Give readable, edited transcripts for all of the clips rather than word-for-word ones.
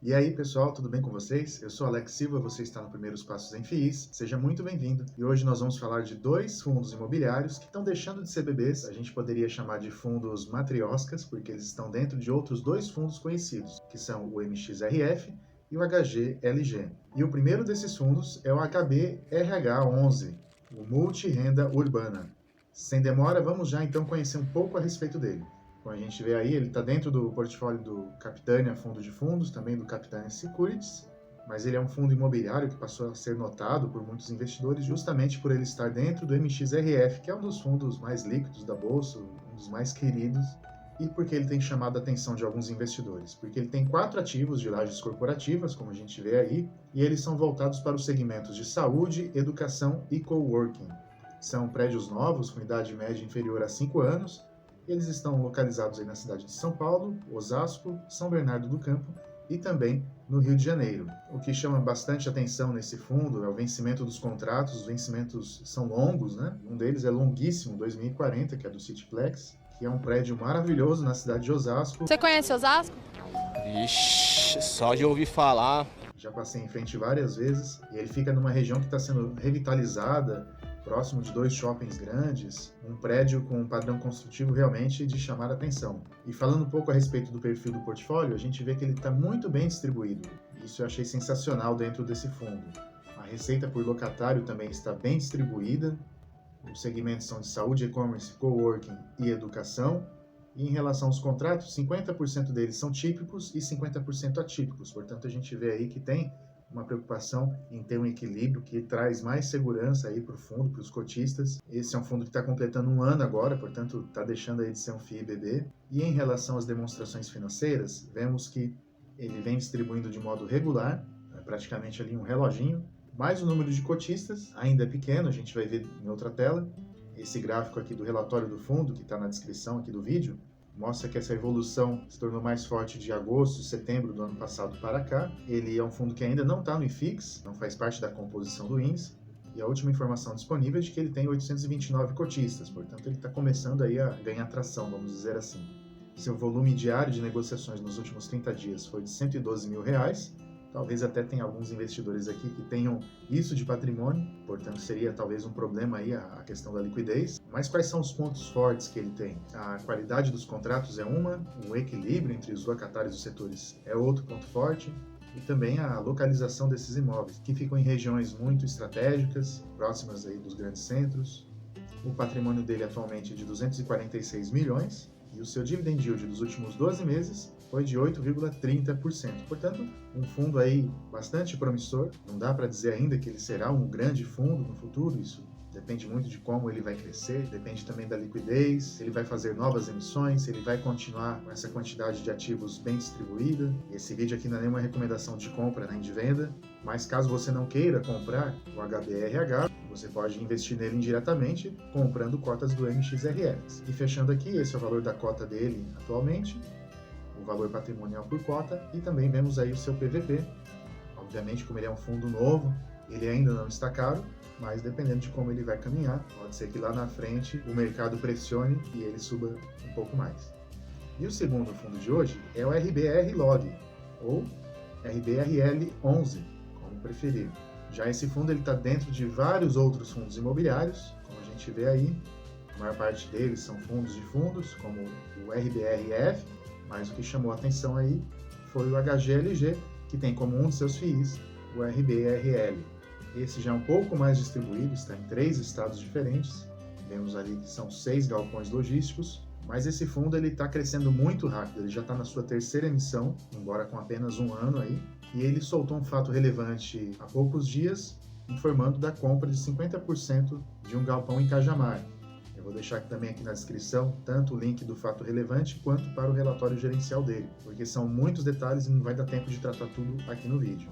E aí, pessoal, tudo bem com vocês? Eu sou Alex Silva, você está no Primeiros Passos em FIIs. Seja muito bem-vindo. E hoje nós vamos falar de dois fundos imobiliários que estão deixando de ser bebês. A gente poderia chamar de fundos matrioscas, porque eles estão dentro de outros dois fundos conhecidos, que são o MXRF e o HGLG. E o primeiro desses fundos é o HBRH11, o Multirenda Urbana. Sem demora, vamos já então conhecer um pouco a respeito dele. Como a gente vê aí, ele está dentro do portfólio do Capitânia Fundo de Fundos, também do Capitânia Securities, mas ele é um fundo imobiliário que passou a ser notado por muitos investidores justamente por ele estar dentro do MXRF, que é um dos fundos mais líquidos da Bolsa, um dos mais queridos, e porque ele tem chamado a atenção de alguns investidores, porque ele tem 4 ativos de lajes corporativas, como a gente vê aí, e eles são voltados para os segmentos de saúde, educação e coworking. São prédios novos, com idade média inferior a 5 anos, eles estão localizados aí na cidade de São Paulo, Osasco, São Bernardo do Campo e também no Rio de Janeiro. O que chama bastante atenção nesse fundo é o vencimento dos contratos. Os vencimentos são longos, né? Um deles é longuíssimo, 2040, que é do Cityplex, que é um prédio maravilhoso na cidade de Osasco. Você conhece Osasco? Ixi, só de ouvir falar. Já passei em frente várias vezes e ele fica numa região que está sendo revitalizada, próximo de 2 shoppings grandes, um prédio com um padrão construtivo realmente de chamar a atenção. E falando um pouco a respeito do perfil do portfólio, a gente vê que ele está muito bem distribuído. Isso eu achei sensacional dentro desse fundo. A receita por locatário também está bem distribuída. Os segmentos são de saúde, e-commerce, coworking e educação. E em relação aos contratos, 50% deles são típicos e 50% atípicos. Portanto, a gente vê aí que tem uma preocupação em ter um equilíbrio que traz mais segurança aí para o fundo, para os cotistas. Esse é um fundo que está completando 1 ano agora, portanto está deixando aí de ser um FII bebê. E em relação às demonstrações financeiras, vemos que ele vem distribuindo de modo regular, praticamente ali um reloginho, mas o número de cotistas ainda é pequeno, a gente vai ver em outra tela. Esse gráfico aqui do relatório do fundo, que está na descrição aqui do vídeo, mostra que essa evolução se tornou mais forte de agosto, setembro do ano passado para cá. Ele é um fundo que ainda não está no IFIX, não faz parte da composição do índice, e a última informação disponível é de que ele tem 829 cotistas, portanto ele está começando aí a ganhar tração, vamos dizer assim. Seu volume diário de negociações nos últimos 30 dias foi de R$112 mil, talvez até tenha alguns investidores aqui que tenham isso de patrimônio, portanto seria talvez um problema aí a questão da liquidez. Mas quais são os pontos fortes que ele tem? A qualidade dos contratos é uma, o equilíbrio entre os locatários e os setores é outro ponto forte, e também a localização desses imóveis, que ficam em regiões muito estratégicas, próximas aí dos grandes centros. O patrimônio dele atualmente é de 246 milhões, e o seu dividend yield dos últimos 12 meses foi de 8,30%. Portanto, um fundo aí bastante promissor. Não dá para dizer ainda que ele será um grande fundo no futuro, isso depende muito de como ele vai crescer, depende também da liquidez, se ele vai fazer novas emissões, se ele vai continuar com essa quantidade de ativos bem distribuída. Esse vídeo aqui não é nenhuma recomendação de compra nem de venda, mas caso você não queira comprar o HBRH, você pode investir nele indiretamente comprando cotas do MXRF. E fechando aqui, esse é o valor da cota dele atualmente, o valor patrimonial por cota, e também vemos aí o seu PVP. Obviamente, como ele é um fundo novo, ele ainda não está caro, mas dependendo de como ele vai caminhar, pode ser que lá na frente o mercado pressione e ele suba um pouco mais. E o segundo fundo de hoje é o RBR Log, ou RBRL11, como preferir. Já esse fundo está dentro de vários outros fundos imobiliários, como a gente vê aí. A maior parte deles são fundos de fundos, como o RBRF, mas o que chamou a atenção aí foi o HGLG, que tem como um de seus FIIs o RBRL. Esse já é um pouco mais distribuído, está em 3 estados diferentes. Vemos ali que são 6 galpões logísticos, mas esse fundo está crescendo muito rápido, ele já está na sua 3ª emissão, embora com apenas 1 ano aí, e ele soltou um fato relevante há poucos dias, informando da compra de 50% de um galpão em Cajamar. Eu vou deixar também aqui na descrição tanto o link do fato relevante quanto para o relatório gerencial dele, porque são muitos detalhes e não vai dar tempo de tratar tudo aqui no vídeo.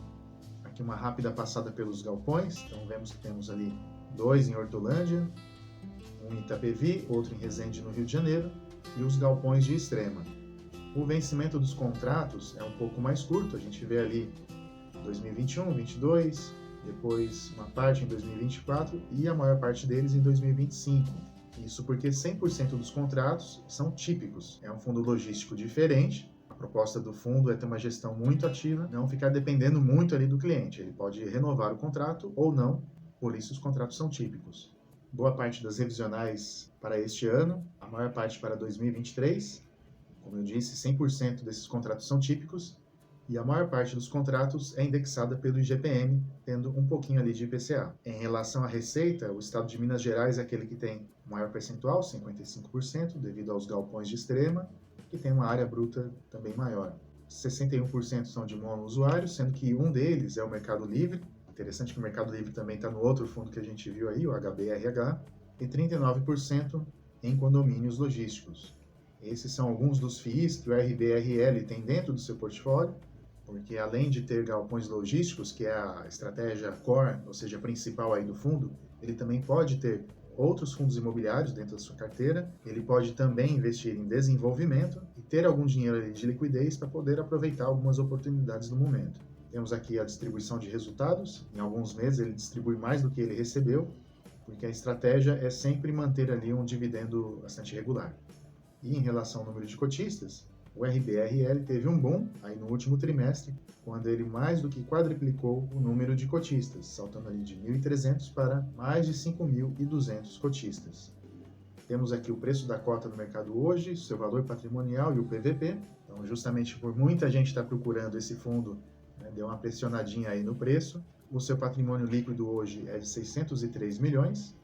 Aqui uma rápida passada pelos galpões, então vemos que temos ali 2 em Hortolândia, um em Itapevi, outro em Resende, no Rio de Janeiro, e os galpões de Extrema. O vencimento dos contratos é um pouco mais curto, a gente vê ali 2021, 2022, depois uma parte em 2024 e a maior parte deles em 2025. Isso porque 100% dos contratos são típicos. É um fundo logístico diferente, proposta do fundo é ter uma gestão muito ativa, não ficar dependendo muito ali do cliente. Ele pode renovar o contrato ou não, por isso os contratos são típicos. Boa parte das revisionais para este ano, a maior parte para 2023. Como eu disse, 100% desses contratos são típicos e a maior parte dos contratos é indexada pelo IGPM, tendo um pouquinho ali de IPCA. Em relação à receita, o estado de Minas Gerais é aquele que tem o maior percentual, 55%, devido aos galpões de Extrema, que tem uma área bruta também maior. 61% são de monousuários, sendo que um deles é o Mercado Livre. Interessante que o Mercado Livre também está no outro fundo que a gente viu aí, o HBRH, e 39% em condomínios logísticos. Esses são alguns dos FIIs que o RBRL tem dentro do seu portfólio, porque além de ter galpões logísticos, que é a estratégia core, ou seja, principal aí do fundo, ele também pode ter outros fundos imobiliários dentro da sua carteira, ele pode também investir em desenvolvimento e ter algum dinheiro ali de liquidez para poder aproveitar algumas oportunidades no momento. Temos aqui a distribuição de resultados, em alguns meses ele distribui mais do que ele recebeu, porque a estratégia é sempre manter ali um dividendo bastante regular. E em relação ao número de cotistas, o RBRL teve um boom aí no último trimestre, quando ele mais do que quadruplicou o número de cotistas, saltando ali de 1.300 para mais de 5.200 cotistas. Temos aqui o preço da cota no mercado hoje, seu valor patrimonial e o PVP. Então, justamente por muita gente estar procurando esse fundo, deu uma pressionadinha aí no preço. O seu patrimônio líquido hoje é de 603 milhões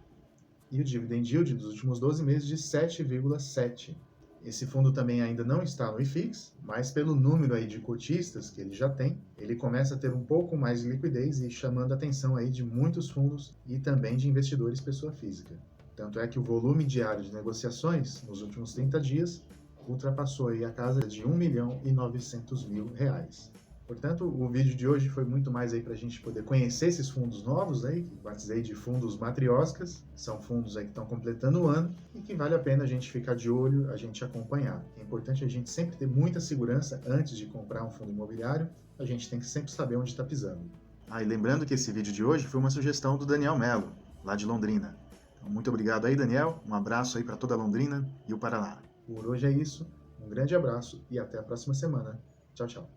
e o dividend yield dos últimos 12 meses de 7,7%. Esse fundo também ainda não está no IFIX, mas pelo número aí de cotistas que ele já tem, ele começa a ter um pouco mais de liquidez e chamando a atenção aí de muitos fundos e também de investidores pessoa física. Tanto é que o volume diário de negociações nos últimos 30 dias ultrapassou aí a casa de R$1.900.000. Portanto, o vídeo de hoje foi muito mais aí para a gente poder conhecer esses fundos novos aí, que batizei de fundos matrioscas, são fundos aí que estão completando o ano e que vale a pena a gente ficar de olho, a gente acompanhar. É importante a gente sempre ter muita segurança antes de comprar um fundo imobiliário, a gente tem que sempre saber onde está pisando. E lembrando que esse vídeo de hoje foi uma sugestão do Daniel Mello, lá de Londrina. Então, muito obrigado aí, Daniel, um abraço aí para toda Londrina e o Paraná. Por hoje é isso, um grande abraço e até a próxima semana. Tchau, tchau.